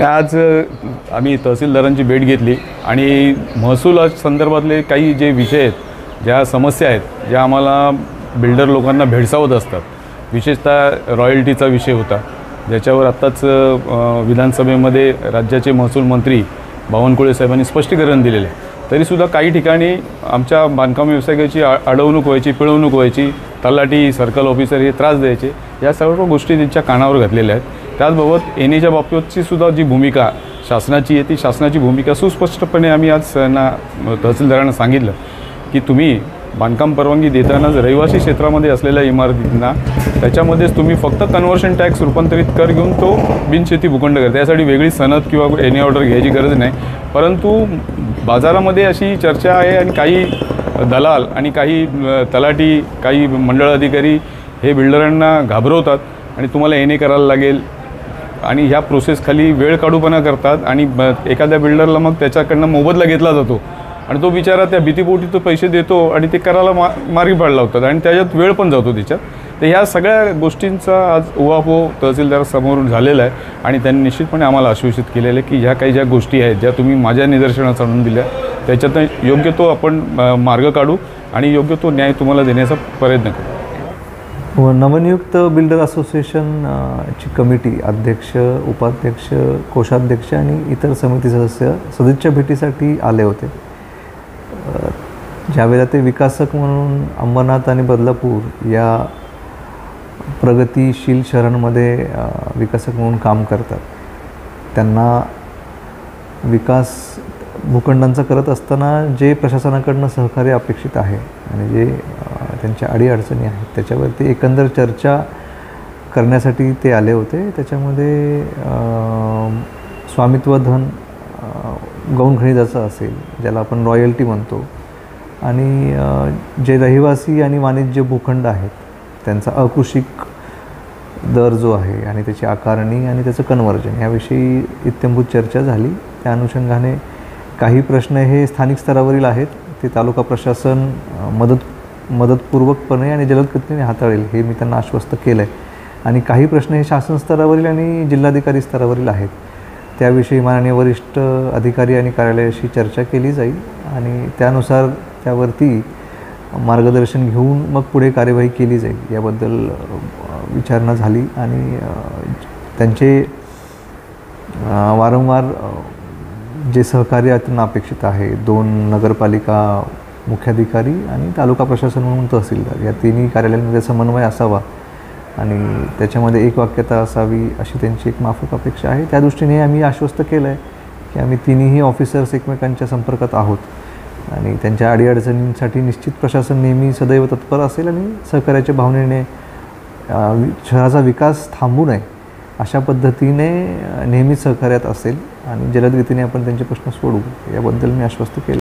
आज आम्ही तहसीलदारांची भेट घेतली आणि महसूल संदर्भातले काही जे विषय आहेत, ज्या समस्या आहेत, ज्या आम्हाला बिल्डर लोकांना भेडसावत असतात, विशेषतः रॉयल्टीचा विषय होता, ज्याच्यावर आत्ताच विधानसभेमध्ये राज्याचे महसूल मंत्री बावनकुळे साहेबांनी स्पष्टीकरण दिलेलं आहे. तरीसुद्धा काही ठिकाणी आमच्या बांधकाम व्यावसायिकाची अडवणूक व्हायची, पिळवणूक व्हायची, तलाठी, सर्कल ऑफिसर हे त्रास द्यायचे. या सर्व गोष्टी त्यांच्या कानावर घातलेल्या आहेत. त्याचबाबत एनएच्या बाबतीतची सुद्धा जी भूमिका शासनाची आहे, ती शासनाची भूमिका सुस्पष्टपणे आम्ही आज तहसीलदारांना सांगितलं की तुम्ही बांधकाम परवानगी देतानाच रहिवासी क्षेत्रामध्ये असलेल्या इमारतींना त्याच्यामध्येच तुम्ही फक्त कन्व्हर्शन टॅक्स रूपांतरित कर घेऊन तो बिनशेती भूखंड करता. त्यासाठी वेगळी सनद किंवा एनी ऑर्डर घ्यायची गरज नाही. परंतु बाजारामध्ये अशी चर्चा आहे आणि काही दलाल आणि काही तलाठी, काही मंडळ अधिकारी हे बिल्डरांना घाबरवतात आणि तुम्हाला एने करायला लागेल आणि ह्या प्रोसेसखाली वेळ काढूपणा करतात आणि एखाद्या बिल्डरला मग त्याच्याकडनं मोबदला घेतला जातो आणि तो बिचारा त्या भीतीपोटी तो पैसे देतो आणि ते करायला मार्गी पाडला होतात आणि त्याच्यात वेळ पण जातो त्याच्यात. तर ह्या सगळ्या गोष्टींचा आज उहापोह तहसीलदारासमोरून झालेला आहे आणि त्यांनी निश्चितपणे आम्हाला आश्वासित केलेलं आहे की ह्या काही ज्या गोष्टी आहेत, ज्या तुम्ही माझ्या निदर्शनास आणून दिल्या, त्याच्यातून योग्य तो आपण मार्ग काढू आणि योग्य तो न्याय तुम्हाला देण्याचा प्रयत्न करू. नवनियुक्त बिल्डर असोसिएशन ची कमिटी अध्यक्ष, उपाध्यक्ष, कोषाध्यक्ष आणि इतर समिती सदस्य सदिच्छा भेटीसाठी आले होते. ज्यावेळेला ते विकासक म्हणून अंबरनाथ आणि बदलापूर या प्रगतीशील शहरांमध्ये विकासक म्हणून काम करतात, त्यांना विकास भूखंडांचा करत असताना जे प्रशासनाकडनं सहकार्य अपेक्षित आहे आणि जे त्यांच्या अडीअडचणी आहेत त्याच्यावरती एकंदर चर्चा करण्यासाठी ते आले होते. त्याच्यामध्ये स्वामित्व धन गौण खनिजाचं असेल, ज्याला आपण रॉयल्टी म्हणतो, आणि जे रहिवासी आणि वाणिज्य भूखंड आहेत त्यांचा अकृषिक दर जो आहे आणि त्याची आकारणी आणि त्याचं कन्व्हर्जन याविषयी इत्थंभूत चर्चा झाली. त्या अनुषंगाने काही प्रश्न हे स्थानिक स्तरावरील आहेत, ते तालुका प्रशासन मदतपूर्वकपणे आणि जलद गतीने हाताळेल हे मी त्यांना आश्वस्त केलं आहे. आणि काही प्रश्न हे शासन स्तरावरील आणि जिल्हाधिकारी स्तरावरील आहेत, त्याविषयी माननीय वरिष्ठ अधिकारी आणि कार्यालयाशी चर्चा केली जाईल आणि त्यानुसार त्यावरती मार्गदर्शन घेऊन मग पुढे कार्यवाही केली जाईल याबद्दल विचारणा झाली. आणि त्यांचे वारंवार जे सहकार्य त्यांना अपेक्षित आहे, 2 नगरपालिका मुख्याधिकारी आणि तालुका प्रशासन म्हणून तहसीलदार या तिन्ही कार्यालयांमध्ये समन्वय असावा आणि त्याच्यामध्ये एकवाक्यता असावी अशी त्यांची एक माफक अपेक्षा आहे. त्या दृष्टीने आम्ही आश्वस्त केलं आहे की आम्ही तिन्ही ऑफिसर्स एकमेकांच्या संपर्कात आहोत आणि त्यांच्या अडीअडचणींसाठी निश्चित प्रशासन नेहमी सदैव तत्पर असेल आणि सहकार्याच्या भावनेने शहराचा विकास थांबू नये अशा पद्धतीने नेहमीच सहकार्यात असेल आणि जलद गतीने आपण त्यांचे प्रश्न सोडवू याबद्दल मी आश्वस्त केले.